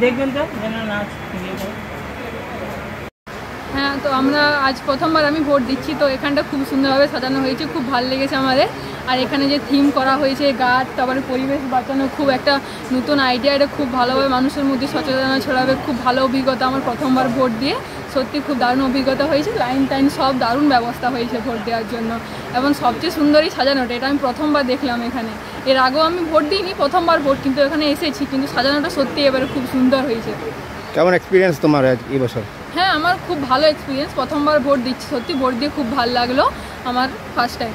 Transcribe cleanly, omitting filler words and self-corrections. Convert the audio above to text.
দেখবেন তো নাচ। হ্যাঁ, তো আমরা আজ প্রথমবার আমি ভোট দিচ্ছি, তো এখানটা খুব সুন্দরভাবে সাজানো হয়েছে, খুব ভালো লেগেছে আমাদের। আর এখানে যে থিম করা হয়েছে গাছ, তারপরে পরিবেশ বাঁচানো, খুব একটা নতুন আইডিয়া, এটা খুব ভালোভাবে মানুষের মধ্যে সচেতনতা ছড়াবে। খুব ভালো অভিজ্ঞতা আমার প্রথমবার ভোট দিয়ে, সত্যি খুব দারুণ অভিজ্ঞতা হয়েছে। লাইন টাইন সব দারুণ ব্যবস্থা হয়েছে ভোট দেওয়ার জন্য, এবং সবচেয়ে সুন্দরই সাজানোটা, এটা আমি প্রথমবার দেখলাম এখানে। এর আগেও আমি ভোট দিইনি, প্রথমবার ভোট কিন্তু এখানে এসেছি, কিন্তু সাজানোটা সত্যি এবারে খুব সুন্দর হয়েছে। কেমন এক্সপিরিয়েন্স তোমার এই বছর? হ্যাঁ, আমার খুব ভালো এক্সপিরিয়েন্স, প্রথমবার ভোট দিচ্ছি, সত্যি ভোট দিয়ে খুব ভালো লাগলো, আমার ফার্স্ট টাইম।